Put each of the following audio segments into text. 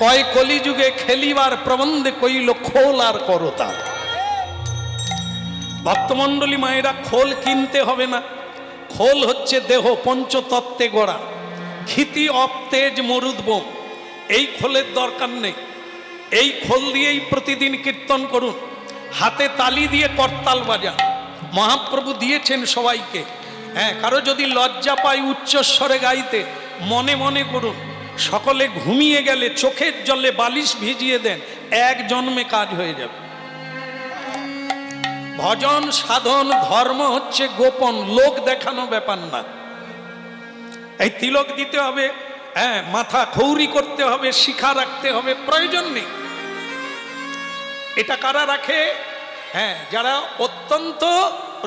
কয় কলিযুগে খেলিবার প্রবন্ধে কইল খোল আর করতা। ভক্তমণ্ডলী মায়েরা, খোল কিনতে হবে না। খোল হচ্ছে দেহ পঞ্চতত্ত্বে গড়া, ক্ষিতি অপতেজ মরুদ্ব। এই খোলের দরকার নেই। এই খোল দিয়েই প্রতিদিন কীর্তন করুন, হাতে তালি দিয়ে করতাল বাজান। মহাপ্রভু দিয়েছেন সবাইকে। হ্যাঁ, কারো যদি লজ্জা পায় উচ্চস্বরে গাইতে, মনে মনে করুন। সকলে ঘুমিয়ে গেলে চোখের জলে বালিশ ভিজিয়ে দেন, এক জন্মে কাজ হয়ে যাবে। ভজন সাধন ধর্ম হচ্ছে গোপন, লোক দেখানো ব্যাপার না। এই তিলক দিতে হবে, হ্যাঁ, মাথা খৌরি করতে হবে, শিখা রাখতে হবে, প্রয়োজন নেই। এটা কারা রাখে? হ্যাঁ, যারা অত্যন্ত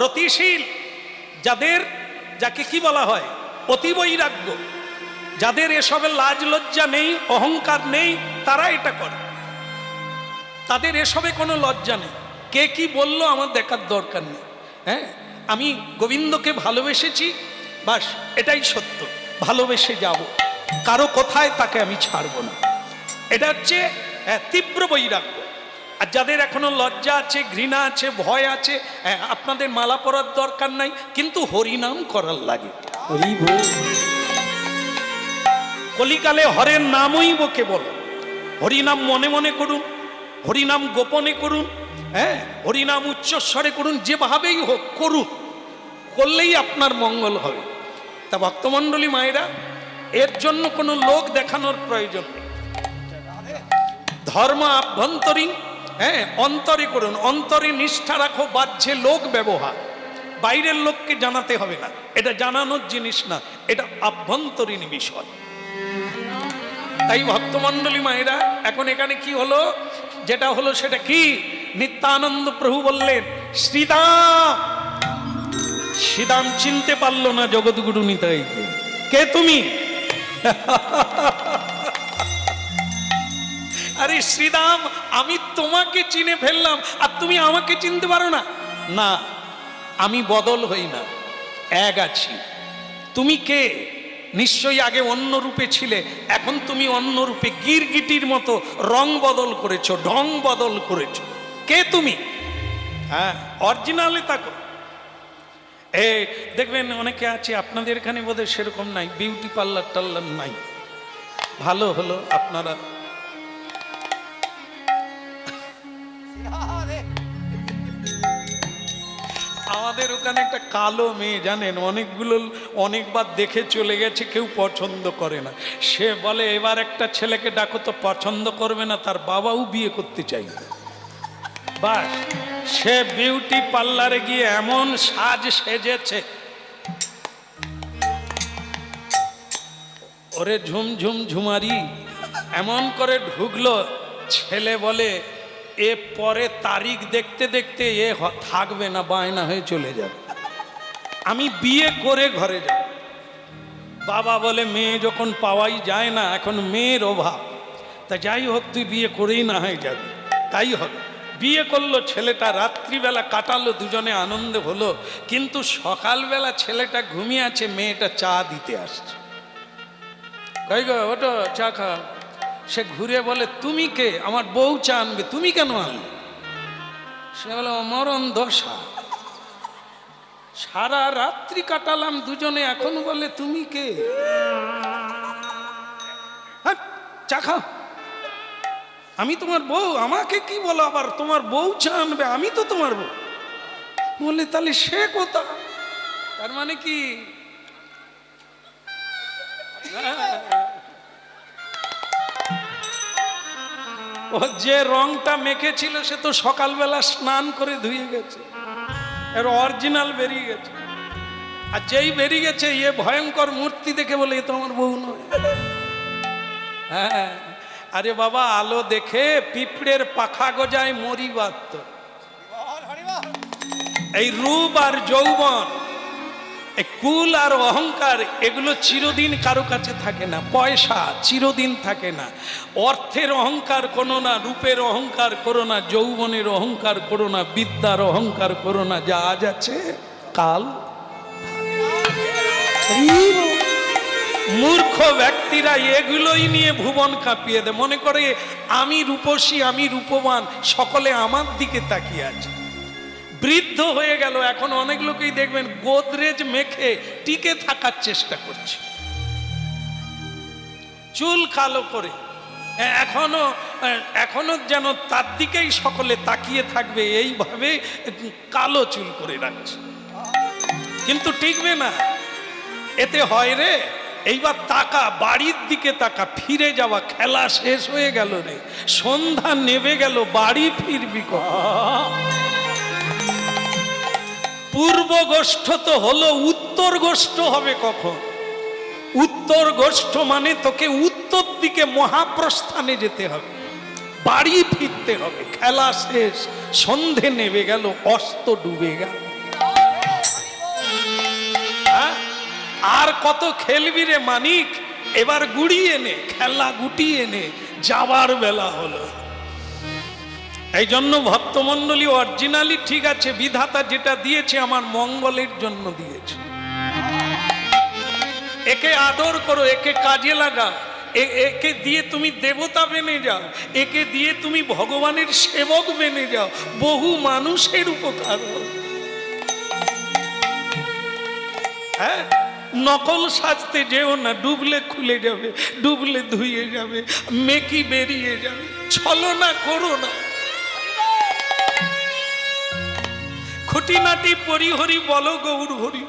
রতিশীল, যাকে কি বলা হয়, অতি বৈরাগ্য, যাদের এসবে লাজ লজ্জা নেই, অহংকার নেই, তারা এটা করে। তাদের এসবে কোনো লজ্জা নেই। কে কি বললো আমার দেখার দরকার নেই। হ্যাঁ, আমি গোবিন্দকে ভালোবেসেছি, বাস এটাই সত্য, ভালোবেসে যাব, কারো কোথায় তাকে আমি ছাড়ব না। এটা হচ্ছে তীব্র বৈরাগ্য। আর যাদের এখনো লজ্জা আছে, ঘৃণা আছে, ভয় আছে, আপনাদের মালা পরার দরকার নাই, কিন্তু হরিনাম করার লাগে। কলিকালে হরের নামই বকে বলো। হরিনাম মনে মনে করুন, হরিনাম গোপনে করুন, হ্যাঁ, হরিনাম উচ্চস্বরে করুন, যেভাবেই হোক করুন, করলেই আপনার মঙ্গল হবে। তা ভক্তমণ্ডলী মায়েরা, এর জন্য কোনো লোক দেখানোর প্রয়োজন নেই। ধর্ম আভ্যন্তরীণ, হ্যাঁ, অন্তরে করুন, অন্তরে নিষ্ঠা রাখো, বাহ্যে লোক ব্যবহার, বাইরের লোককে জানাতে হবে না, এটা জানানোর জিনিস না, এটা আভ্যন্তরীণ বিষয়। তাই ভক্তমণ্ডলী মায়েরা, এখন এখানে কি হলো, যেটা হলো সেটা কি, নিত্যানন্দ প্রভু বললেন শ্রীদাম। শ্রীদাম চিনতে পারলো না জগৎগুরু নিতাইকে। কে তুমি? আরে শ্রীদাম, আমি তোমাকে চিনে ফেললাম আর তুমি আমাকে চিনতে পারো না? না, আমি বদল হই না, এক আছি। তুমি কে? নিশ্চয়ই আগে অন্য রূপে ছিলে, এখন তুমি অন্য রূপে, গিরগিটির মতো রং বদল করেছো, ঢং বদল করেছো। কে তুমি? হ্যাঁ, অরিজিনালে থাকো। দেখবেন অনেকে আছে, আপনাদের এখানে বোধহয় সেরকম নাই, বিউটি পার্লার টার্লার নাই। ভালো হলো আপনারা। আমাদের ওখানে একটা কালো মেয়ে, জানেন, অনেকবার দেখে চলে গেছে, কেউ পছন্দ করে না। সে বলে এবার একটা ছেলেকে ডাকো তো, পছন্দ করবে না, তার বাবাও বিয়ে করতে চাইবে। বাস, সে বিউটি পার্লারে গিয়ে এমন সাজ সেজেছে, ওরে ঝুমঝুম ঝুমারি, এমন করে ঢুকলো, ছেলে বলে এ পরে তারিখ দেখতে দেখতে এ থাকবে না, বায়না হয়ে চলে যাবে, আমি বিয়ে করে ঘরে যাব। বাবা বলে মেয়ে যখন পাওয়াই যায় না, এখন মেয়ের অভাব, তা যাই হোক তুই বিয়ে করেই না হয়ে যাবে। তাই হবে, বিয়ে করলো, ছেলেটা রাত্রিবেলা কাটালো, দুজনে আনন্দে হলো। কিন্তু সকালবেলা ছেলেটা ঘুমিয়ে আছে, মেয়েটা চা দিতে আসছে। কই গো, ওটো চা খা। সে ঘুরে বলে তুমি কে? আমার বউ চা আনবে, তুমি কেন আনলে? সে বলে মরণ দশা, সারা রাত্রি কাটালাম দুজনে, এখন বলে তুমি কে? চা খাও। আমি তোমার বউ, আমাকে কি বলো আবার তোমার বউ চা আনবে? আমি তো তোমার বউ। বলে তাহলে সে কোথা? তার মানে কি, ও যে রংটা মেখেছিল সে তো সকালবেলা স্নান করে ধুয়ে গেছে, এর অরিজিনাল বেরিয়ে গেছে। আর যেই বেরিয়ে গেছে, এ ভয়ঙ্কর মূর্তি দেখে বলে এ তো আমার বউ নয়। হ্যাঁ, আরে বাবা, আলো দেখে পিঁপড়ের পাখা গজায় মরি বাত। এই রূপ আর যৌবন, এই কুল আর অহংকার, এগুলো চিরদিন কারো কাছে থাকে না। পয়সা চিরদিন থাকে না। অর্থের অহংকার করো না, রূপের অহংকার করো না, যৌবনের অহংকার করো না, বিদ্যার অহংকার করো না। যা আজ আছে কাল। মূর্খ ব্যক্তিরা এগুলোই নিয়ে ভুবন কাঁপিয়ে দেয়, মনে করে আমি রূপসী, আমি রূপবান, সকলে আমার দিকে তাকিয়ে আছে। বৃদ্ধ হয়ে গেল, এখন অনেক লোকেই দেখবেন গোদরেজ মেখে টিকে থাকার চেষ্টা করছে, চুল কালো করে, এখনো যেন তার দিকেই সকলে তাকিয়ে থাকবে, এইভাবে কালো চুল করে রাখছে, কিন্তু টিকবে না। এতে হয় রে, এইবার তাকা, বাড়ির দিকে তাকা, ফিরে যাওয়া, খেলা শেষ হয়ে গেল রে, সন্ধ্যা নেমে গেল, বাড়ি ফিরবি কখন? পূর্ব গোষ্ঠ তো হলো, উত্তর গোষ্ঠ হবে কখন? উত্তর গোষ্ঠ মানে তোকে উত্তর দিকে মহাপ্রস্থানে যেতে হবে, বাড়ি ফিরতে হবে, খেলা শেষ, সন্ধে নেমে গেল, অস্ত ডুবে গেল। আর কত খেলবি রে মানিক, এবার গুড়িয়ে নে, খেলা গুটিয়ে নে, যাবার বেলা হলো। এই জন্য ভক্তমণ্ডলী অরিজিনালি ঠিক আছে, বিধাতা যেটা দিয়েছে আমার মঙ্গলের জন্য দিয়েছে। একে আদর করো, একে কাজে লাগাও, একে দিয়ে তুমি দেবতা বেনে যাও, একে দিয়ে তুমি ভগবানের সেবক বেনে যাও, বহু মানুষের উপকার হবে। হ্যাঁ, নকল সাজতে যেও না, ডুবলে খুলে যাবে, ডুবলে ধুয়ে যাবে, মেকি বেরিয়ে যাবে। ছলনা করো না, খুঁটিনাটি পরিহরি বলো গৌর হরি।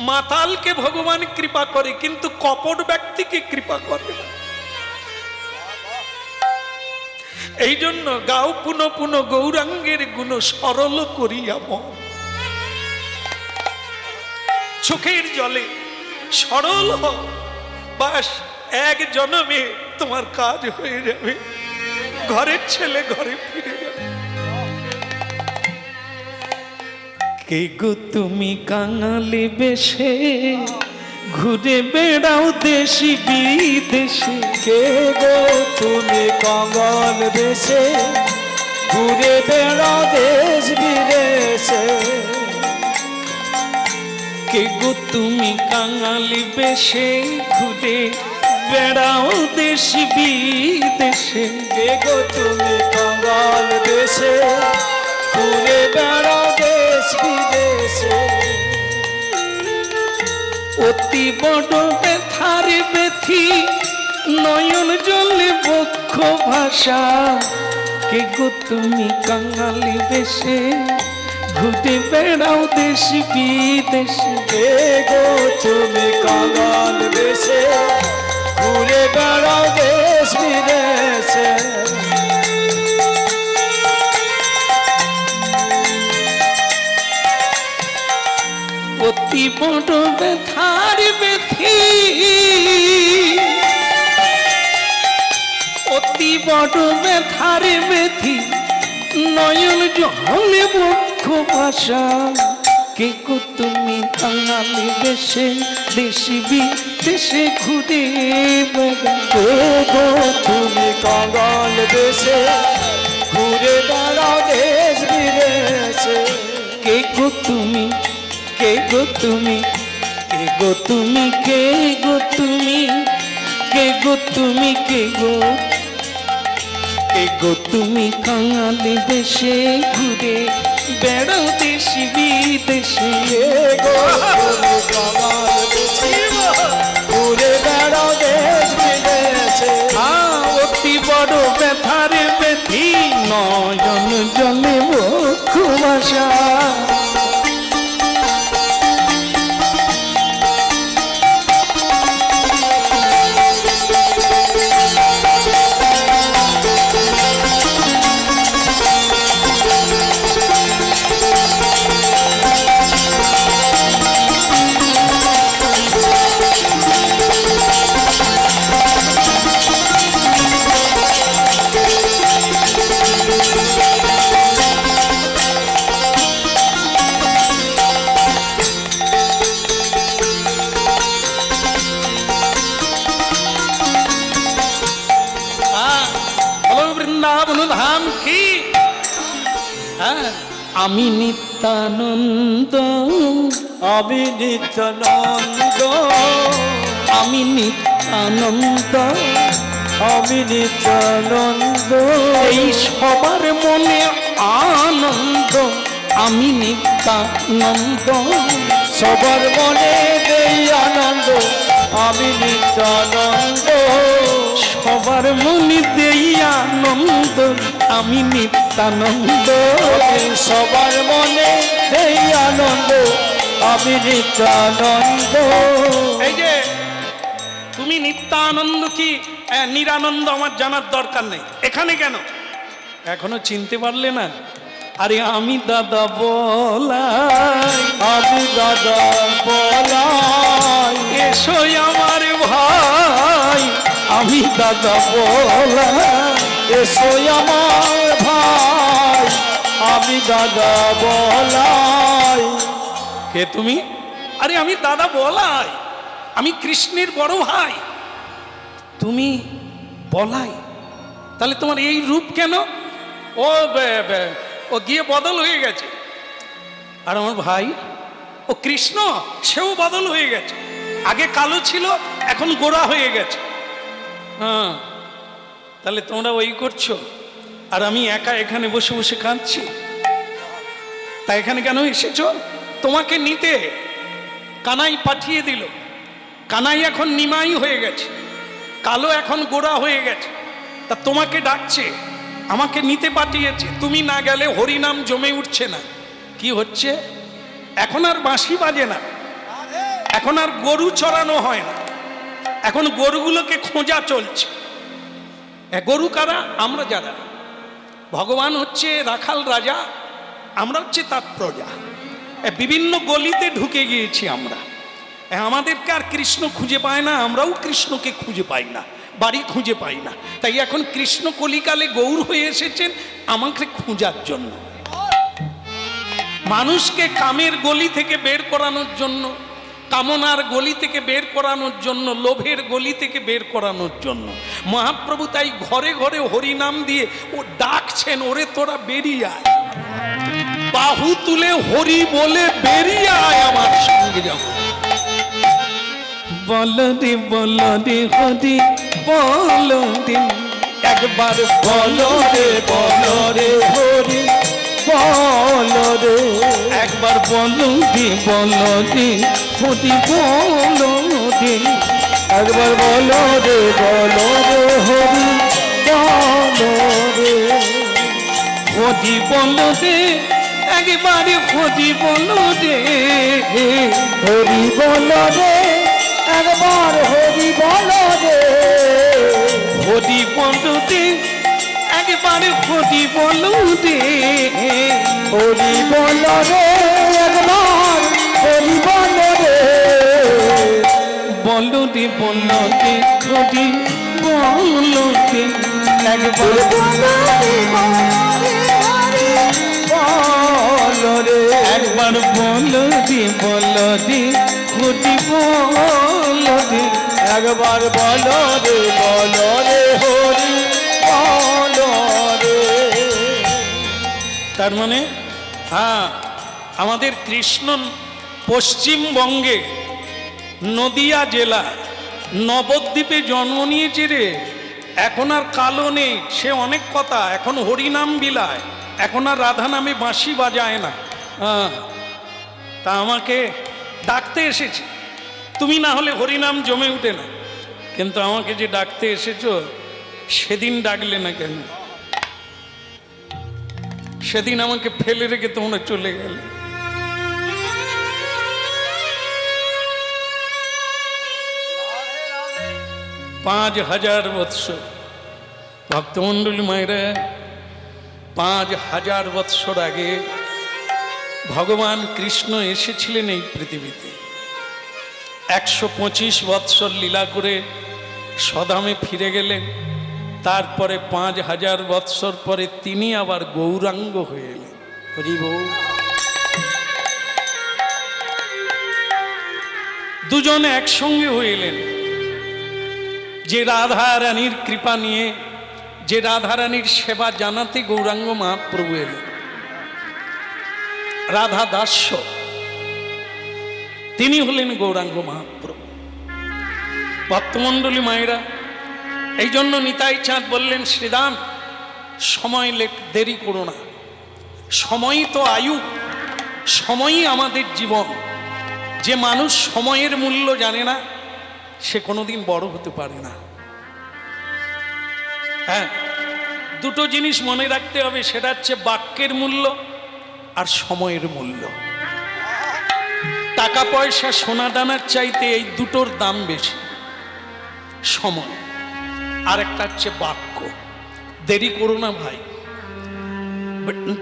মাতালকে ভগবান কৃপা করে, কিন্তু কপট ব্যক্তিকে কৃপা করে না। এই জন্য গাও পুনঃ পুনঃ গৌরাঙ্গের গুণ, সরল করিয়া মন। চোখের জলে সরল হও, বাস এক জন্মে তোমার কাজ হয়ে যাবে, ঘরের ছেলে ঘরে ফিরে যাবে। কে গো তুমি কাঙালি বেশে ঘুরে বেড়াও দেশি বিদেশে? কে গো তুমি কাঙাল বেশে ঘুরে বেড়াও দেশ বিদেশে? কে গো তুমি কাঙালি বেশে ঘুরে বেড়াও দেশি বিদেশে? কে গো তুমি কাঙাল বেশে ঘুরে বেড়াও দেশ বিদেশে? অতি বড় ব্যথার ব্যথি নয়ন জলে বক্ষ ভাষা। কে গো তুমি কাঙালি বেশে ঘুরে বেড়াও দেশি বিদেশে? কে গো তুমি কাঙাল বেশে ঘুরে বেড়াও দেশ বিদেশে? অতি বড় ব্যথার ব্যথি, অতি বড় ব্যথার ব্যথি নয়ন জলে বক্ষ ভাষা। কে গো তুমি কাঙালি বেশে দেশি বিদেশে ঘুরে বেড়াও? কে গো তুমি কাঙাল বেশে ঘুরে বেড়াও দেশ বিদেশে? কে গো তুমি, কে গো তুমি, কে গো তুমি, কে গো তুমি, কে গো তুমি, কে গো, কে গো তুমি কাঙালি দেশে ঘুরে বেড়াও দেশি বিদেশে? কে গো তুমি কাঙাল বেশে ঘুরে বেড়াও দেশ বিদেশে? অতি বড় ব্যথার ব্যথি নয়ন জলে বক্ষ ভাষা। বৃন্দাবন ধাম কি? আমি নিত্যানন্দ, আমি নিত্যানন্দ, আমি নিত্যানন্দ, আমি নিত্যানন্দ, এই সবার মনে আনন্দ, আমি নিত্যানন্দ, সবার মনে দেই আনন্দ, আমি নিত্যানন্দ, সবার মনে দেই আনন্দ, আমি নিত্যানন্দ, সবার মনে দেই আনন্দ, আমি নিত্যানন্দ। এই যে তুমি নিত্যানন্দ কি নিরানন্দ আমার জানার দরকার নেই। এখানে কেন এখনো চিনতে পারলে না? আরে আমি দাদা বলাই, আমি দাদা বলাই, এসো আমার ভাই, আমি দাদা বলাই, এসো আমার ভাই, আমি দাদা বলাই। কে তুমি? আরে আমি দাদা বলাই, আমি কৃষ্ণের বড় ভাই। তুমি বলাই, তাহলে তোমার এই রূপ কেন? ও গিয়ে বদল হয়ে গেছে। আর আমার ভাই ও কৃষ্ণ, সেও বদল হয়ে গেছে। আগে কালো ছিল, এখন গোরা হয়ে গেছে। হ্যাঁ, তাহলে তোমরা ওই করছো, আর আমি একা এখানে বসে বসে কাঁদছি। তাই এখানে কেন এসেছো? তোমাকে নিতে কানাই পাঠিয়ে দিল। কানাই এখন নিমাই হয়ে গেছে, কালো এখন গোরা হয়ে গেছে। তা তোমাকে ডাকছে, আমাকে নিতে পাঠিয়েছে। তুমি না গেলে হরিনাম জমে উঠছে না। কি হচ্ছে? এখন আর বাঁশি বাজে না, এখন আর গরু চড়ানো হয় না, এখন গরুগুলোকে খোঁজা চলছে। গরু কারা? আমরা যারা। ভগবান হচ্ছে রাখাল রাজা, আমরা হচ্ছে তার প্রজা। বিভিন্ন গলিতে ঢুকে গিয়েছি আমরা। আমাদেরকে আর কৃষ্ণ খুঁজে পায় না, আমরাও কৃষ্ণকে খুঁজে পাই না, বাড়ি খুঁজে পাই না। তাই এখন কৃষ্ণ কলিকালে গৌর হয়ে এসেছেন আমাকে খোঁজার জন্য, মানুষকে কামের গলি থেকে বের করানোর জন্য, কামনার গলি থেকে বের করানোর জন্য, লোভের গলি থেকে বের করানোর জন্য। মহাপ্রভু তাই ঘরে ঘরে হরিনাম দিয়ে ও ডাকছেন, ওরে তোরা বেরিয়ে আয়, বাহু তুলে হরি বলে বেরিয়ে আয় আমার সঙ্গে যাব। বলো রে বলো রে হরি বলো রে, একবার বলো রে বলো রে হরি বলো রে, একবার বলো রে বলো রে হরি বলো রে, একবার বলো রে বলো রে হরি বলো রে, হরি বলো রে, একবারে হরি বলো রে, হরি বলো রে, একবার হরি বলো রে, হরি বলো রে, একবারে হরি বলো রে, হরি বলো রে, একবার হরি বলো রে, বলো রে বলো রে হরি বলো রে, একবার বলো রে, একবার বলো রে বলো রে হরি বলো রে, একবার বলো রে বলো রে হরি বলো রে। তার মানে হ্যাঁ, আমাদের কৃষ্ণ পশ্চিমবঙ্গে নদিয়া জেলা নবদ্বীপে জন্ম নিয়েছে রে। এখন আর কালো নেই, সে অনেক কথা, এখন হরিনাম বিলায়, এখন আর রাধা নামে বাঁশি বাজায় না। হ্যাঁ, তা আমাকে ডাকতে এসেছে। তুমি না হলে হরিনাম জমে উঠে না, কিন্তু আমাকে যে ডাকতে এসেছো সেদিন ডাকলে না কেন? সেদিন আমাকে ফেলে রেখে তোমরা চলে গেলে। পাঁচ হাজার বৎসর ভক্তমণ্ডলী মায়েরা, 5000 বৎসর আগে ভগবান কৃষ্ণ এসেছিলেন এই পৃথিবীতে। 125 বৎসর লীলা করে স্বধামে ফিরে গেলেন। তারপরে 5000 বৎসর পরে তিনি আবার গৌরাঙ্গ হয়ে এলেন। হরি বল। দুজন একসঙ্গে হয়ে এলেন। যে রাধা রানীর কৃপা নিয়ে, যে রাধা রানীর সেবা জানাতে গৌরাঙ্গ মহাপ্রভু এলেন। রাধা দাস্য, তিনি হলেন গৌরাঙ্গ মহাপ্রভু। ভক্তমণ্ডলী মায়েরা, এই জন্য নিতাই চাঁদ বললেন, শ্রীরাম সময় দেরি করো না, সময়ই তো আয়ু, সময়ই আমাদের জীবন। যে মানুষ সময়ের মূল্য জানে না সে কোনোদিন বড় হতে পারে না। হ্যাঁ, দুটো জিনিস মনে রাখতে হবে, সেটা হচ্ছে বাক্যের মূল্য আর সময়ের মূল্য। টাকা পয়সা সোনা দানার চাইতে এই দুটোর দাম বেশি, সময় আর একটা হচ্ছে বাক্য। দেরি করো না ভাই।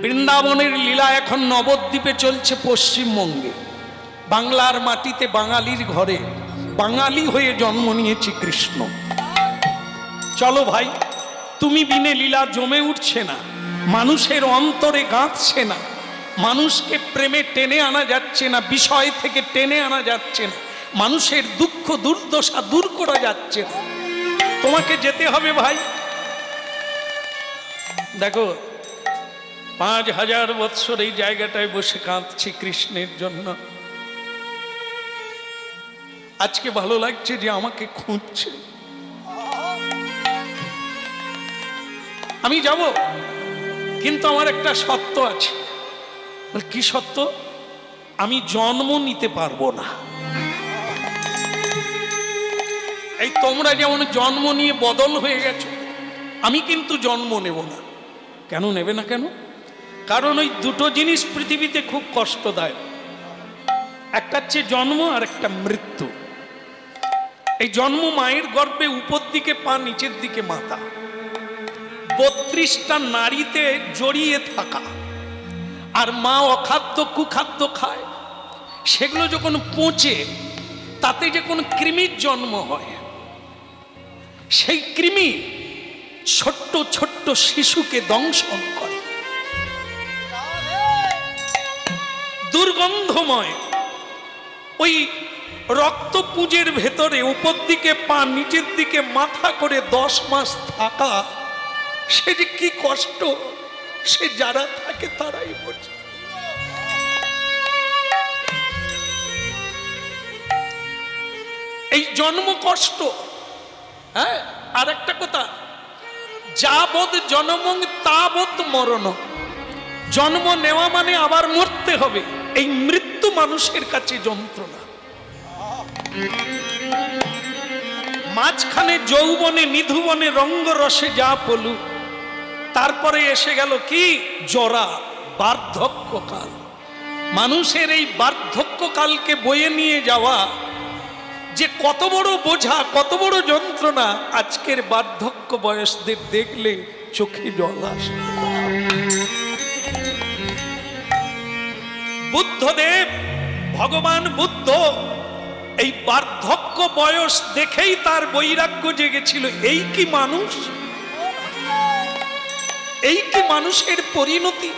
বৃন্দাবনের লীলা এখন নবদ্বীপে চলছে, পশ্চিমবঙ্গে। বাংলার মাটিতে বাঙালির ঘরে বাঙালি হয়ে জন্ম নিয়েছে কৃষ্ণ। চলো ভাই, তুমি বিনে লীলা জমে উঠছে না, মানুষের অন্তরে গাঁথছে না, মানুষকে প্রেমে টেনে আনা যাচ্ছে না, বিষয় থেকে টেনে আনা যাচ্ছে না, মানুষের দুঃখ দুর্দশা দূর করা যাচ্ছে না। তোমাকে যেতে হবে ভাই। দেখো, 5000 বৎসর এই জায়গাটায় বসে কাঁদছি কৃষ্ণের জন্য। আজকে ভালো লাগছে যে আমাকে খুঁজছে। আমি যাব, কিন্তু আমার একটা সত্য আছে। কি সত্য? আমি জন্ম নিতে পারবো না। এই তোমরা যেমন জন্ম নিয়ে বদল হয়ে গেছো, আমি কিন্তু জন্ম নেব না। কেন নেবে না কেন? কারণ ওই দুটো জিনিস পৃথিবীতে খুব কষ্টদায়ক। একটা হচ্ছে জন্ম আর একটা মৃত্যু। এই জন্ম মায়ের গর্ভে উপর দিকে পা, নিচের দিকে মাথা, 32টা নারীতে জড়িয়ে থাকা, আর মা অখাদ্য কুখাদ্য খায়। সেগুলো যখন পচে তাতে যে কোনো কৃমির জন্ম হয়, সেই কৃমি ছোট্ট ছোট্ট শিশুকে দংশন করে। দুর্গন্ধময় ওই রক্তপুঁজের ভেতরে উপর দিকে পা, নিচের দিকে মাথা করে 10 মাস থাকা, সে যে কি কষ্ট, সে যারা থাকে তারাই বোঝে। এই জন্ম কষ্ট। হ্যাঁ, আর একটা কথা, যাবৎ জন্মং তাবৎ মরণ। জন্ম নেওয়া মানে আবার মরতে হবে। এই মৃত্যু মানুষের কাছে যন্ত্রণা। মাঝখানে যৌবনে নিধুবনে রঙ্গরসে যা পলু, তারপরে এসে গেল কি জরা, বার্ধক্যকাল। মানুষের এই বার্ধক্যকালকে বয়ে নিয়ে যাওয়া যে কত বড় বোঝা, কত বড় যন্ত্রণা, আজকের বার্ধক্য বয়সদের দেখলে চোখে জল আসে। বুদ্ধদেব, ভগবান বুদ্ধ এই বার্ধক্য বয়স দেখেই তার বৈরাগ্য জেগেছিল। এই কি মানুষ, এই কি মানুষের পরিণতি,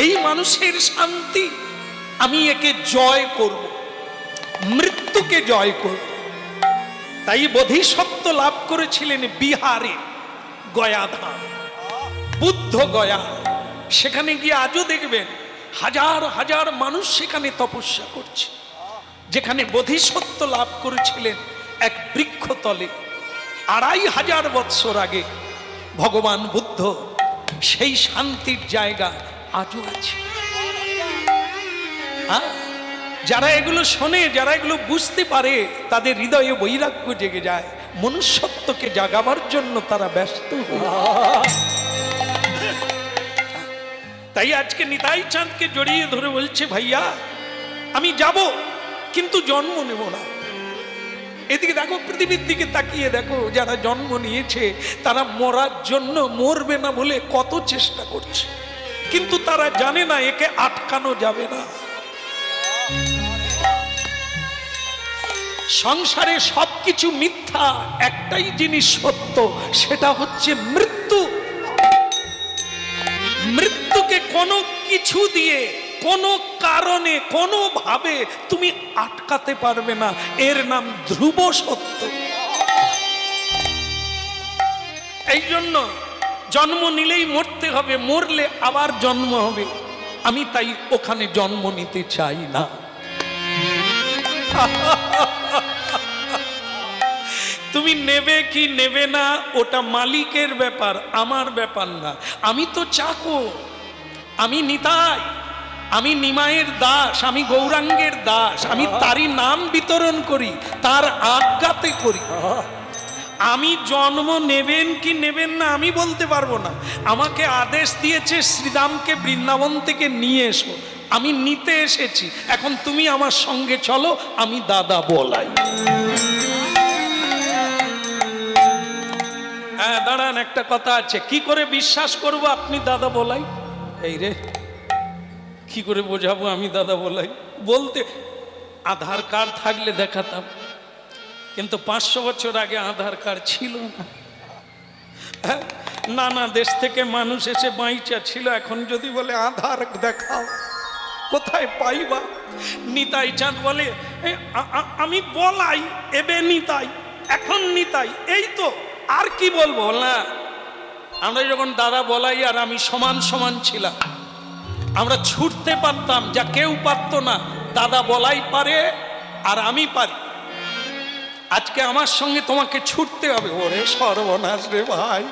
এই মানুষের শান্তি। আমি একে জয় করব, মৃত্যুকে জয় করব। তাই বোধিসত্ত্ব লাভ করেছিলেন বিহারে, গয়াধাম, বুদ্ধ গয়া। সেখানে গিয়ে আজও দেখবেন হাজার হাজার মানুষ সেখানে তপস্যা করছে। যেখানে বোধিসত্ত্ব লাভ করেছিলেন এক বৃক্ষতলে 2500 বৎসর আগে ভগবান বুদ্ধ, সেই শান্তির জায়গা আজও আছে। যারা এগুলো শোনে, যারা এগুলো বুঝতে পারে, তাদের হৃদয়ে বৈরাগ্য জেগে যায়। মনুষ্যত্বকে জাগাবার জন্য তারা ব্যস্ত। তাই আজকে নিতাই চাঁদকে জড়িয়ে ধরে বলছে, ভাইয়া আমি যাব, কিন্তু জন্ম নেব না। এদিকে দেখো, পৃথিবীর দিকে তাকিয়ে দেখো, যারা জন্ম নিয়েছে তারা মরার জন্য, মরবে না বলে কত চেষ্টা করছে, কিন্তু তারা জানে না একে আটকানো যাবে না। সংসারে সবকিছু মিথ্যা, একটাই জিনিস সত্য, সেটা হচ্ছে মৃত্যু। মৃত্যুকে কোনো কিছু দিয়ে, কোনো কারণে, কোনো ভাবে তুমি আটকাতে পারবে না। এর নাম ধ্রুব সত্য। এই জন্য জন্ম নিলেই মরতে হবে, মরলে আবার জন্ম হবে। আমি তাই ওখানে জন্ম নিতে চাই না। তুমি নেবে কি নেবে না ওটা মালিকের ব্যাপার, আমার ব্যাপার না। আমি তো চাকর, আমি নিতাই, আমি নিমায়ের দাস, আমি গৌরাঙ্গের দাস, আমি তারই নাম বিতরণ করি, তার আজ্ঞাতে করি। আমি জন্ম নেবেন কি নেবেন না আমি বলতে পারবো না। আমাকে আদেশ দিয়েছে শ্রীরামকে বৃন্দাবন থেকে নিয়ে এসো, আমি নিতে এসেছি। এখন তুমি আমার সঙ্গে চলো, আমি দাদা বলাই। হ্যাঁ দাঁড়ান, একটা কথা আছে। কি করে বিশ্বাস করবো আপনি দাদা বলাই? এই রে, কি করে বোঝাবো আমি দাদা বলাই? বলতে আধার কার্ড থাকলে দেখাতাম, কিন্তু 500 বছর আগে আধার কার্ড ছিল না। হ্যাঁ, নানা দেশ থেকে মানুষ এসে বাইচা ছিল। এখন যদি বলে আধার দেখাও, কোথায় পাইবা? নিতাই চাঁদ বলে আমি বলাই, এবে নিতাই, এখন নিতাই, এই তো। আর কি বলবো না? আমরা যখন দাদা বলাই আর আমি সমান সমান ছিলাম, আমরা ছুটতে পারতাম যা কেউ পারতো না। দাদা বলাই পারে আর আমি পারি। আজকে আমার সঙ্গে তোমাকে ছুটতে হবে। ওরে সর্বনাশ রে ভাই,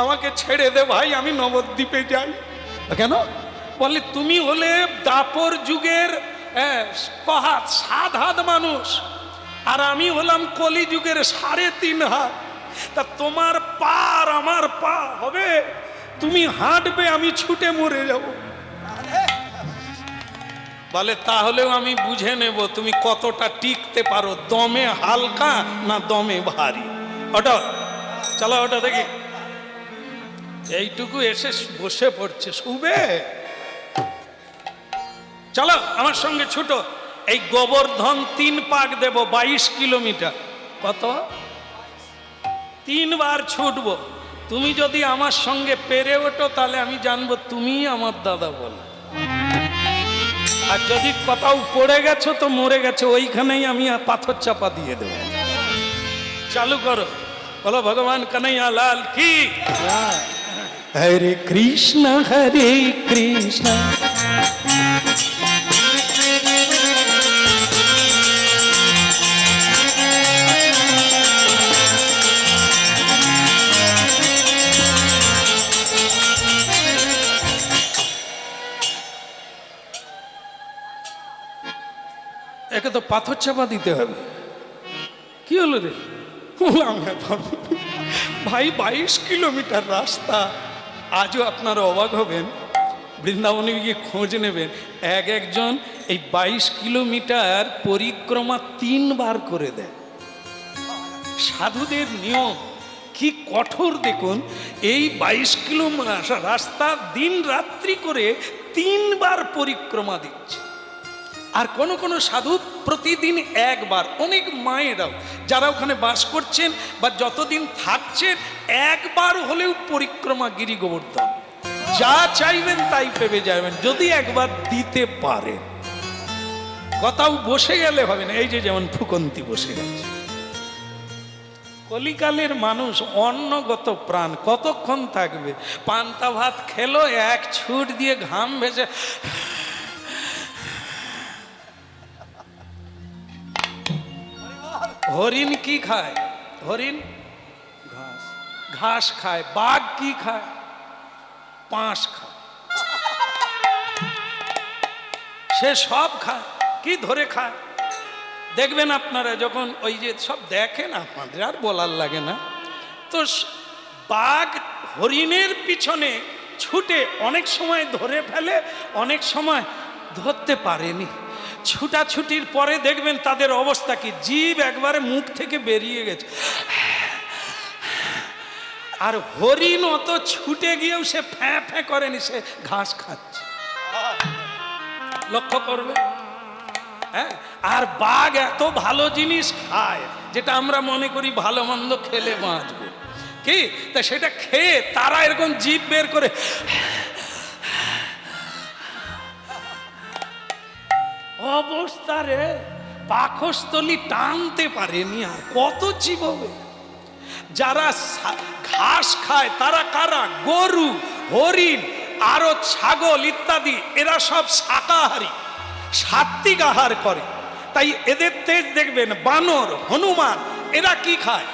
আমাকে ছেড়ে দে ভাই, আমি নবদ্বীপে যাই। কেন? বলে তুমি হলে দাপর যুগের 7 হাত মানুষ, আর আমি হলাম কলি যুগের 3.5 হাত। তা তোমার পা আর আমার পা হবে, তুমি হাঁটবে, আমি ছুটে মরে যাব। বলে তাহলেও আমি বুঝে নেব তুমি কতটা টিকতে পারো, দমে হালকা না দমে ভারী। ওটা চলো, ওটা দেখি। এইটুকু এসে বসে পড়ছে, শুবে। চলো আমার সঙ্গে ছুটো। এই গোবর্ধন 3 পাক দেব, 22 কিলোমিটার। কত? 3 বার ছুটবো। তুমি যদি আমার সঙ্গে পেরে ওঠো তাহলে আমি জানবো তুমি আমার দাদা বলো। আর যদি কোথাও পড়ে গেছো তো মরে গেছো, ওইখানেই আমি পাথর চাপা দিয়ে দেবো। চালু করো, বলো ভগবান কানাইয়া লাল কি। হরে কৃষ্ণ হরে কৃষ্ণ একে তো পাথর চাপা দিতে হবে। কি হলো রে? ভাই 22 কিলোমিটার রাস্তা। আজও আপনারা অবাক হবেন, বৃন্দাবনে গিয়ে খোঁজ নেবেন, একজন এই 22 কিলোমিটার পরিক্রমা 3 বার করে দেয়। সাধুদের নিয়ম কি কঠোর দেখুন। এই 22 কিলোমিটার রাস্তা দিন রাত্রি করে 3 বার পরিক্রমা দিচ্ছে। আর কোন কোন সাধু প্রতিদিন 1 বার। অনেক মায়েরাও যারা ওখানে বাস করছেন বা যতদিন থাকছেন 1 বার হলেও পরিক্রমা গিরি গোবর্ধন। যা চাইবেন তাই পেয়ে যাবেন যদি একবার দিতে পারেন। কোথাও বসে গেলে হবে না। এই যে যেমন ফুকন্তি বসে গেছে। কলিকালের মানুষ অন্নগত প্রাণ, কতক্ষণ থাকবে? পান্তা ভাত খেলো, 1 ছুট দিয়ে ঘাম ভেসে। হরিণ কি খায়? হরিণ ঘাস, ঘাস খায়। বাঘ কি খায়? পাঁশ খায়। সে সব খায়। কি ধরে খায় দেখবেন আপনারা, যখন ওই যে সব দেখেন, আপনাদের আর বলার লাগে না। তো বাঘ হরিণের পিছনে ছুটে অনেক সময় ধরে ফেলে, অনেক সময় ধরতে পারেনি। ছুটাছুটির পরে দেখবেন তাদের অবস্থা কি, জিভ একবারে মুখ থেকে বেরিয়ে গেছে। আর হরিণ অত ছুটে গিয়েও সে ফ্যাঁ ফ্যাঁ করেনি, সে ঘাস খাচ্ছে। লক্ষ্য করবে। হ্যাঁ, আর বাঘ এত ভালো জিনিস খায় যেটা আমরা মনে করি ভালো মন্দ খেলে বাঁচবে, কি তা সেটা খেয়ে তারা এরকম জিভ বের করে অবস্থা রে, পাকস্থলী টানতে পারেনি। আর কত চিববে। যারা ঘাস খায় তারা কারা? গরু, হরিণ, আরো ছাগল ইত্যাদি। এরা সব শাকাহারী, সাত্বিক আহার করে। তাই এদের তেজ দেখবেন বানর, হনুমান এরা কি খায়?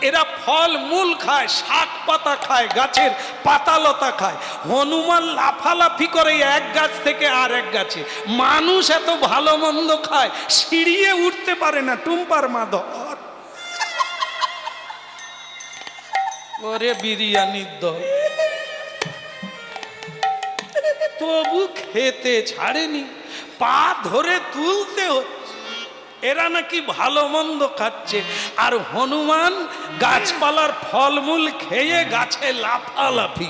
এরা ফল মূল খায়, শাক পাতা খায়, গাছের পাতা লতা খায়। হনুমান লাফালাফি করে এক গাছ থেকে আর এক গাছে। মানুষ এত ভালো মন্দ খায়, সিঁড়িয়ে উঠতে পারে না। টুম্পার মা ধর, ওরে বিরিয়ানির দল, তবু খেতে ছাড়েনি, পা ধরে তুলতে হচ্ছে। এরা নাকি ভালো মন্দ খাচ্ছে, আর হনুমান গাছপালার ফলমূল খেয়ে গাছে লাফালাফি।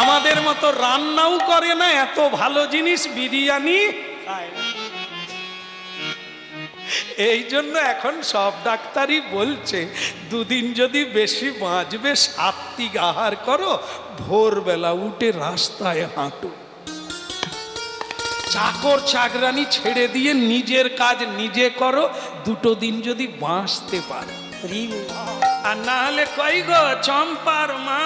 আমাদের মতো রান্নাও করে না, এত ভালো জিনিস বিরিয়ানি খায় না। এই জন্য এখন সব ডাক্তারই বলছে দুদিন যদি বেশি বাঁচবে সাত্বিক আহার করো, ভোরবেলা উঠে রাস্তায় হাঁটো। চাকর চাকরানি ছেড়ে দিয়ে নিজের কাজ নিজে করো, দুটো দিন যদি বাঁচতে পারো। আর না হলে কই গো চম্পার মা,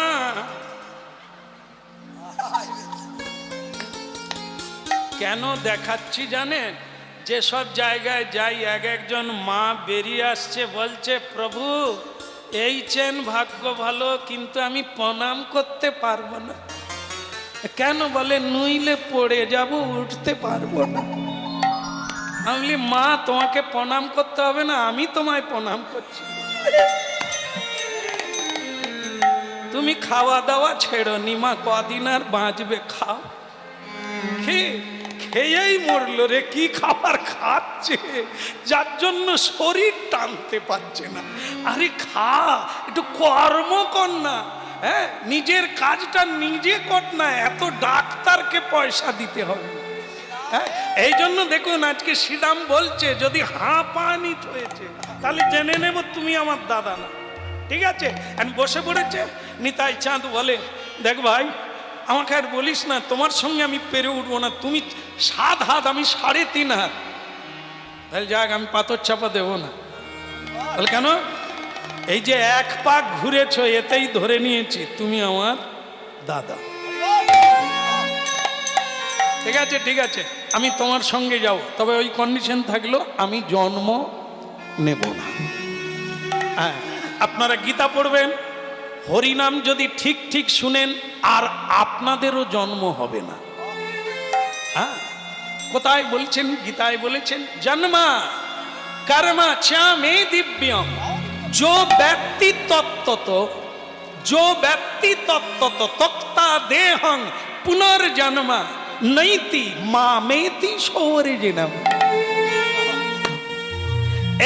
কেন দেখাচ্ছি জানেন? যেসব জায়গায় যাই এক একজন মা বেরিয়ে আসছে, বলছে প্রভু এই চেন ভাগ্য ভালো, কিন্তু আমি প্রণাম করতে পারবো না। কেন? বলে নইলে পড়ে যাব, উঠতে পারবো না। আমি বলি মা তোমাকে প্রণাম করতে হবে না, আমি তোমায় প্রণাম করছি। তুমি খাওয়া দাওয়া ছেড়ো নি মা, কদিন আর বাঁচবে, খাও। খেয়েই মরলো রে, কি খাবার খাচ্ছে যার জন্য শরীর টানতে পারছে না। আরে খা, একটু কর্ম কর না, হ্যাঁ নিজের কাজটা নিজে কর না, এত ডাক্তারকে পয়সা দিতে হবে। হ্যাঁ এই জন্য দেখুন আজকে শ্রীরাম বলছে যদি হাঁ পানিত হয়েছে তাহলে জেনে নেব তুমি আমার দাদা না। ঠিক আছে, আমি বসে পড়েছে। নিতাই চাঁদ বলে দেখ ভাই আমাকে আর বলিস না, তোমার সঙ্গে আমি পেরে উঠবো না, তুমি 7 হাত আমি 3.5 হাত। তাহলে যাক আমি পাথর চাপা দেবো না। তাহলে কেন? এই যে 1 পাক ঘুরেছ এতেই ধরে নিয়েছি তুমি আমার দাদা। ঠিক আছে ঠিক আছে, আমি তোমার সঙ্গে যাব, তবে ওই কন্ডিশন থাকলো আমি জন্ম নেব না। হ্যাঁ আপনারা গীতা পড়বেন, হরিনাম যদি ঠিক ঠিক শুনেন আর আপনাদেরও জন্ম হবে না। হ্যাঁ কোথায় বলছেন? গীতায় বলেছেন জন্মা কর্ম চ মে দিব্যম, जो व्यक्ति तत्त्वतो तक्ता देहं पुनर्जन्म नैति मामेति सौर्जिनम।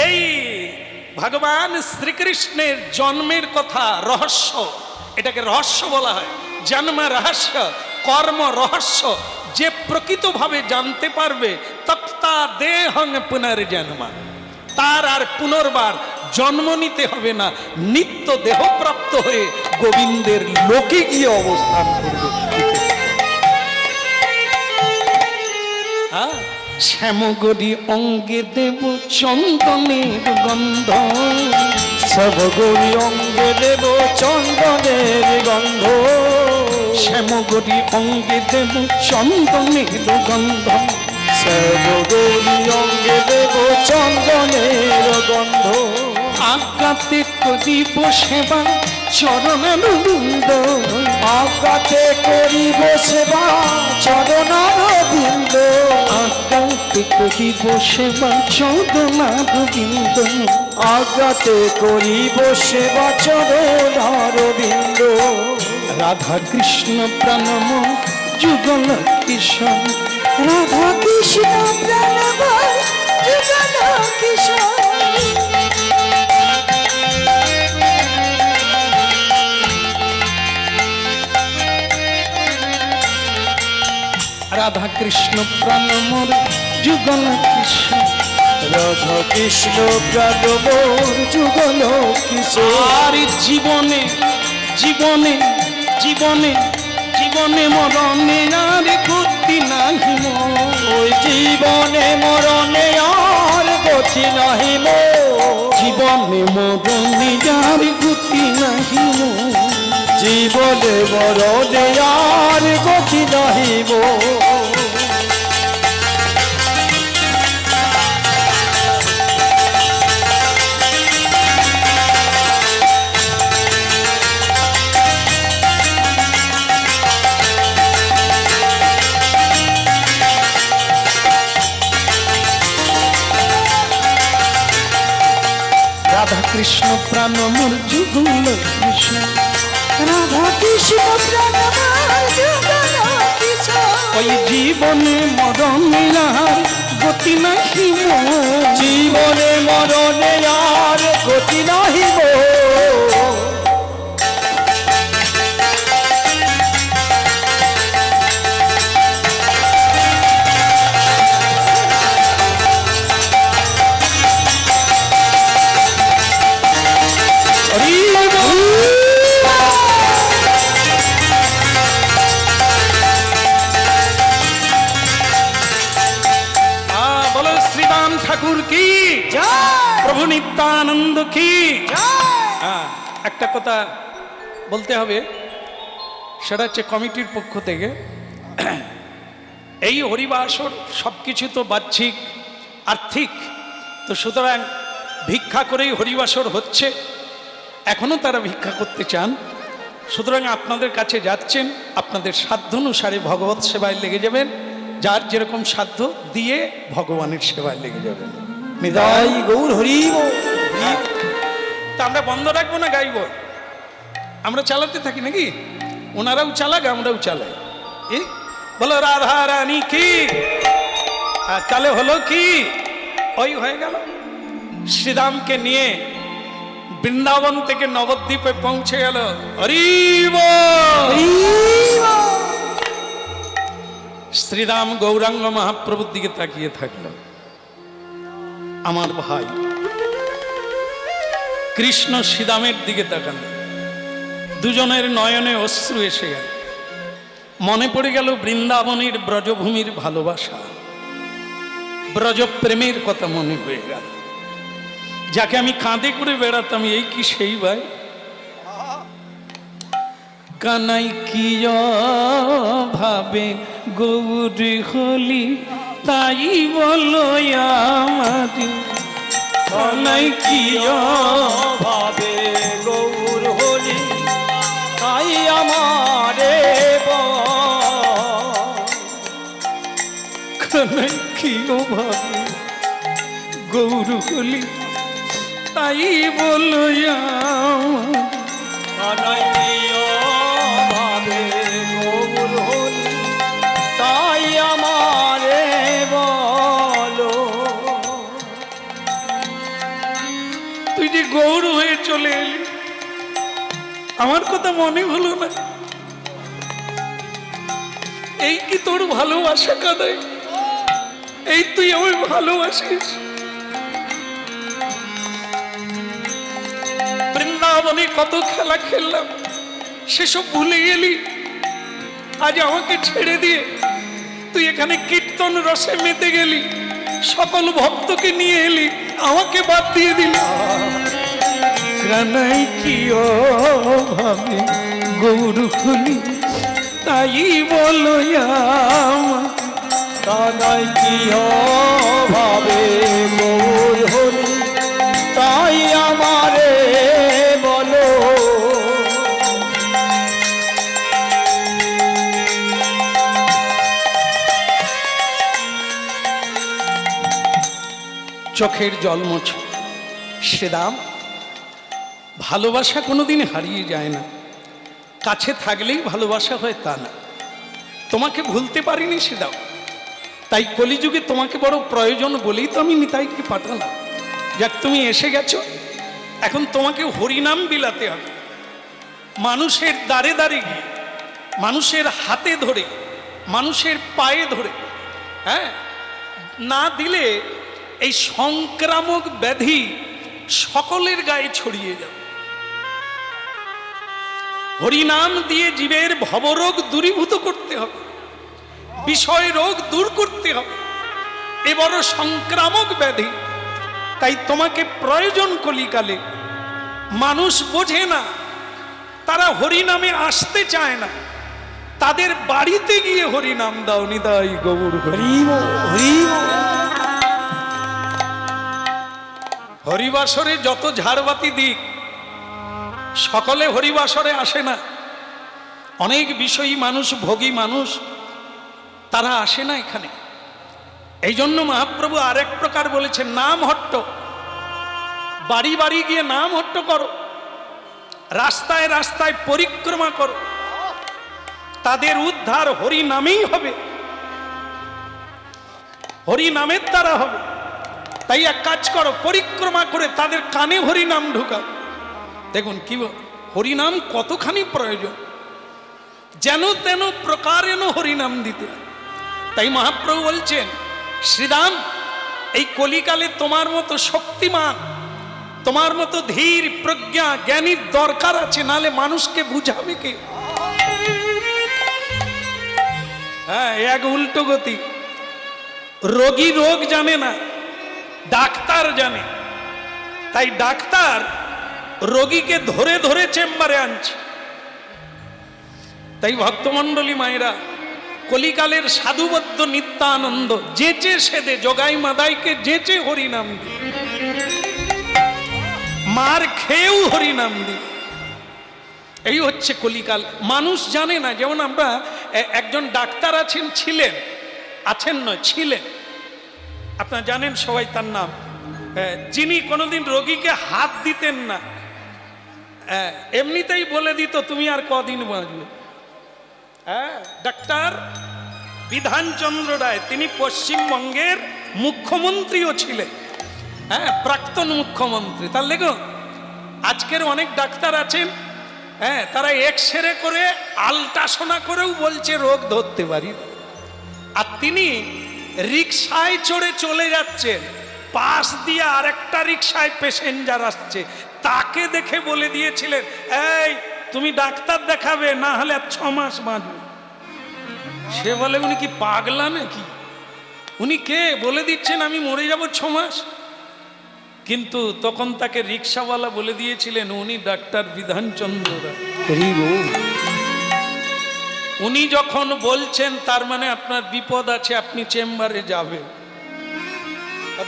এই ভগবান শ্রীকৃষ্ণের জন্মের কথা রহস্য, এটাকে রহস্য বলা হয়। জন্ম রহস্য, কর্ম রহস্য। যে প্রকৃতভাবে জানতে পারবে তক্তা দেহং পুনর্জন্ম, তার আর পুনর্বার জন্ম নিতে হবে না, নিত্য দেহপ্রাপ্ত হয়ে গোবিন্দের লোকে গিয়ে অবস্থান করবে। শ্যামগরি অঙ্গে দেব চন্দনের গন্ধ, শ্যামগরি অঙ্গে দেব চন্দনের গন্ধ, শ্যামগরি অঙ্গে দেব চন্দনের গন্ধ, শ্যামগরি অঙ্গে দেব চন্দনের গন্ধ, আজ্ঞাতে করিব সেবা চরণারবিন্দ, আজ্ঞাতে করিব সেবা চরণারবিন্দ, আজ্ঞাতে করিব সেবা চরণারবিন্দ, আজ্ঞাতে করিব সেবা চরণারবিন্দ। রাধা কৃষ্ণ প্রাণম যুগল কিশোর, রাধা কৃষ্ণ প্রাণম যুগল কিশোর, রাধা কৃষ্ণ প্রাণ মোর যুগল কিশোর, রাধা কৃষ্ণ প্রাণ মোর যুগল কিশোর। আর জীবনে জীবনে জীবনে জীবনে মরণে আর গতি নাহি মোর, ওই জীবনে মরণে আর গতি নাহি মোর, জীবনে মরণে আর গতি নাহি মোর, জীবনে মরণে আর গতি নাহি মোর। কৃষ্ণ প্রাণ মোর যুগল কৃষ্ণ, রাধা কৃষ্ণ প্রাণ আমার যুগল কৃষ্ণ। ওই জীবনে মরণে আর গতি নাহি মোর, জীবনে মরণে আর গতি নাহি মোর। হরি বল। বলো শ্রীরাম ঠাকুর কি, জয় প্রভু নিত্যানন্দ কি। জয়। একটা কথা বলতে হবে, সেটা হচ্ছে কমিটির পক্ষ থেকে এই হরিবাসর সব কিছু তো বাহ্যিক আর্থিক, তো সুতরাং ভিক্ষা করেই হরিবাসর হচ্ছে, এখনও তারা ভিক্ষা করতে চান। সুতরাং আপনাদের কাছে যাচ্ছেন, আপনাদের সাধ্য অনুসারে ভগবত সেবায় লেগে যাবেন, যার যেরকম সাধ্য দিয়ে ভগবানের সেবায় লেগে যাবেন। নিতাই গৌর হরি বল। তা আমরা বন্ধ রাখবো না, গাইব, আমরা চালাতে থাকি নাকি, ওনারাও চালাক আমরাও চালাই। এই বলো রাধা রানী কি, তাহলে হলো কি, ওই হয়ে গেল শ্রীরামকে নিয়ে বৃন্দাবন থেকে নবদ্বীপে পৌঁছে গেল। হরি বল। শ্রীরাম গৌরাঙ্গ মহাপ্রভুর দিকে তাকিয়ে থাকলো, আমার ভাই কৃষ্ণ শ্রীরামের দিকে তাকালো, দুজনের নয়নে অশ্রু এসে গেল, মনে পড়ে গেল বৃন্দাবনের ব্রজভূমির ভালোবাসা, ব্রজপ্রেমের কথা মনে হয়ে গেল। যাকে আমি কাঁধে করে বেড়াতাম, এই কি সেই ভাই? কানাই কি ভাবে গৌরী হলি, তাই বলো আমারি, কানাই কি ভাবে গৌর হলি, তাই আমারে কানাই কি ভাবে গৌর হলি, তাই বলো আমারি। ভাবে গৌর হলি, তাই আমারে বলো। তুই যে গৌর হয়ে চলে এলি, আমার কথা মনে হলো না? এই কি তোর ভালোবাসা কাদাই? এই তুই আমায় ভালোবাসিস? বৃন্দাবনে কত খেলা খেললাম, সেসব ভুলে গেলি? আজ আমাকে ছেড়ে দিয়ে তুই এখানে কীর্তন রসে মেতে গেলি, সকল ভক্তকে নিয়ে এলি, আমাকে বাদ দিয়ে দিলি। কানাই কি ভাবে গৌর হলি, তাই বলো কানাই কি ভাবে গৌর হলি, তাই আমারে বলো। চোখের জল মোছো। শ্রীরাম, ভালোবাসা কোনোদিন হারিয়ে যায় না, কাছে থাকলেই ভালোবাসা হয় তা না। তোমাকে ভুলতে পারিনি শ্রীরাম, তাই কলিযুগে তোমাকে বড় প্রয়োজন বলেই তো আমি নিতাইকে পাঠালাম। যাক, তুমি এসে গেছো, এখন তোমাকে হরিনাম বিলাতে হবে। মানুষের দ্বারে দ্বারে গিয়ে, মানুষের হাতে ধরে, মানুষের পায়ে ধরে, হ্যাঁ, না দিলে এই সংক্রামক ব্যাধি সকলের গায়ে ছড়িয়ে যাবে। হরিনাম দিয়ে জীবের ভবরোগ দূরীভূত করতে হবে, বিষয় রোগ দূর করতে হবে, এ বড় সংক্রামক ব্যাধি। তাই তোমাকে প্রয়োজন কলিকালে। মানুষ বোঝে না, তারা হরিনামে আসতে চায় না, তাদের বাড়িতে গিয়ে হরিনাম দাও। নিতাই গৌর হরি। হরিবাসরে যত ঝাড়বাতি দিক, সকলে হরিবাসরে আসে না। অনেক বিষয়ী মানুষ, ভোগী মানুষ, তারা আসে না এখানে। এই জন্য মহাপ্রভু আরেক প্রকার বলেছেন, নাম হট্ট। বাড়ি বাড়ি গিয়ে নাম হট্ট করো, রাস্তায় রাস্তায় পরিক্রমা করো, তাদের উদ্ধার হরি নামেই হবে, হরি নামের দ্বারা হবে। তাই এক কাজ করো, পরিক্রমা করে তাদের কানে হরি নাম ঢুকাও। দেখুন কি হরিনাম কতখানি প্রয়োজন, যেন তেন প্রকারেণ হরিনাম দিতে। তাই মহাপ্রভু বলছেন, শ্রীরাম এই কলিকালে তোমার মতো শক্তিমান, তোমার মতো ধীর প্রজ্ঞা জ্ঞানীর দরকার আছে, নালে মানুষকে বুঝাবে কে? হ্যাঁ, এক উল্টো গতি। রোগী রোগ জানে না, ডাক্তার জানে। তাই ডাক্তার রোগীকে ধরে ধরে চেম্বারে আনছে। তাই ভক্তমণ্ডলী মায়েরা, কলিকালের সাধুবদ্ধ নিত্যানন্দ যেচে সেদে জগাই মাদাইকে যেচে হরিনাম দি, মার খেয়েও হরিনাম দি। এই হচ্ছে কলিকাল। মানুষ জানে না। যেমন আমরা একজন ডাক্তার আছেন, ছিলেন, আছেন নয় ছিলেন, আপনারা জানেন সবাই তার নাম, যিনি কোনোদিন রোগীকে হাত দিতেন না, এমনিতেই বলে দিত তুমি আর কদিন বাঁচবে। হ্যাঁ, ডাক্তার বিধানচন্দ্র রায়, তিনি পশ্চিমবঙ্গের মুখ্যমন্ত্রীও ছিলেন, হ্যাঁ, প্রাক্তন মুখ্যমন্ত্রী। তার লেগো আজকের অনেক ডাক্তার আছেন, হ্যাঁ, তারা এক্সরে করে আলট্রাসোনা করেও বলছে রোগ ধরতে পারি। আর তিনি রিকশায় চড়ে চলে যাচ্ছেন, পাশ দিয়ে আরেকটা রিকশায় প্যাসেঞ্জার আসছে, তাকে দেখে বলে দিয়েছিলেন, এই তুমি ডাক্তার দেখাবে, না হলে 6 মাস বাঁচবে। সে বলে উনি কি পাগলা নাকি? উনি কে? বলে দিচ্ছেন আমি মরে যাব 6 মাস। কিন্তু তখন তাকে রিক্সাওয়ালা বলে দিয়েছিলেন উনি ডাক্তার বিধানচন্দ্র রায়। উনি যখন বলছেন তার মানে আপনার বিপদ আছে, আপনি চেম্বারে যাবেন।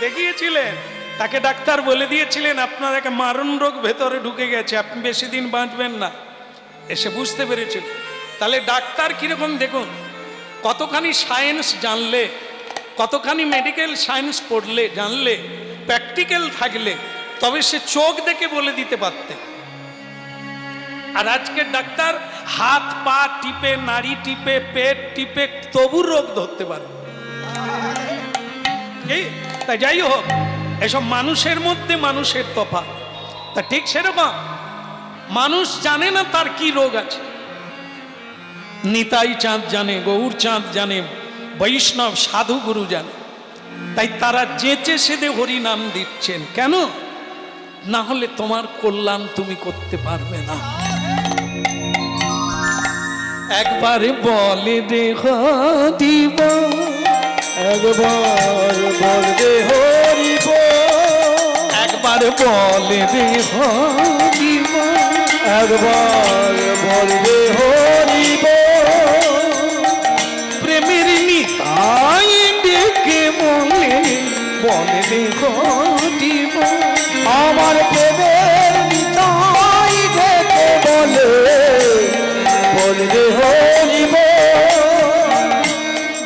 দেখিয়েছিলেন, তাকে ডাক্তার বলে দিয়েছিলেন আপনার একটা মারণ রোগ ভেতরে ঢুকে গেছে, আপনি বেশি দিন বাঁচবেন না। এসে বুঝতে পেরেছিল। তাহলে ডাক্তার কিরকম দেখুন, কতখানি সায়েন্স জানলে, কতখানি মেডিকেল সায়েন্স পড়লে, জানলে, প্র্যাকটিক্যাল থাকলে তবে সে চোখ দেখে বলে দিতে পারতেন। আর আজকের ডাক্তার হাত পা টিপে, নাড়ি টিপে, পেট টিপে তবু রোগ ধরতে পারে। তাই যাই হোক, এসব মানুষের মধ্যে মানুষের তফাৎ। তা ঠিক সেরকম মানুষ জানে না তার কি রোগ আছে। নিতাই চাঁদ জানে, গৌর চাঁদ জানে, বৈষ্ণব সাধু গুরু জানে। তাই তারা যেচে সেদে হরি নাম দিচ্ছেন। কেন? না হলে তোমার কল্যাণ তুমি করতে পারবে না। একবারে বলে দেহ দিব, একবার বলবে হরিব, একবার বলে দেহ দিব, একবার বলবে হরিব, প্রেমের নিতাই ডেকে বলে, বলে দেহ দিব, আমার প্রেমের নিতাই ডেকে বলে, বলবে হরিব,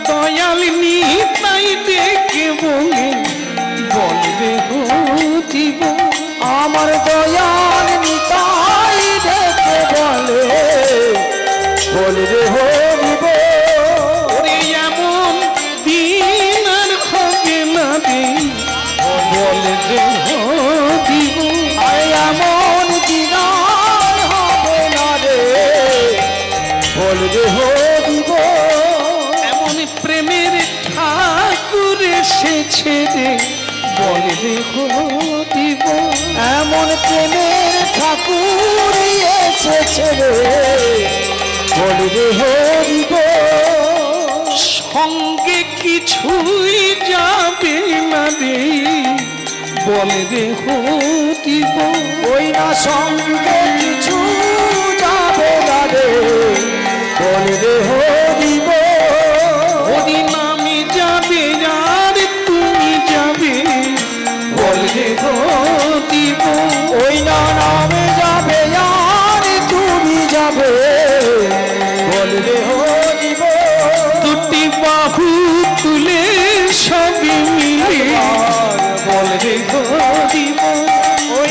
দয়াল নিতাই ডেকে বলে, বলে দেহ দিব, আমার দয়াল নিতাই ডেকে বলে, বলবে হরিব। ওরে এমন দিন আর হবে না রে, বলে দেহ দিব, এমন দিন আর হবে না রে, বলবে হরিব। এমন প্রেমের ঠাকুর এসেছে রে, বলে দেহ দিব, এমন প্রেমের ঠাকুর এসেছে রে, বলবে হরিব। সঙ্গে কিছুই যাবে না রে, বলে দেহ দিব, ওই না সঙ্গে কিছু যাবে না রে, বলবে হরিব। হরি নামে যাবে আর তুমি যাবে, বলে দেহ দিব, ওই না নামে যাবে আর তুমি যাবে, বলবে হরিব। দুটি বাহু তুলে সবই মিলে, আর বলবে দিব, ওই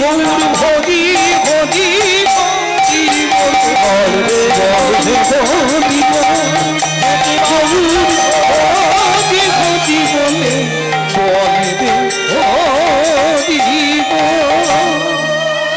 বলে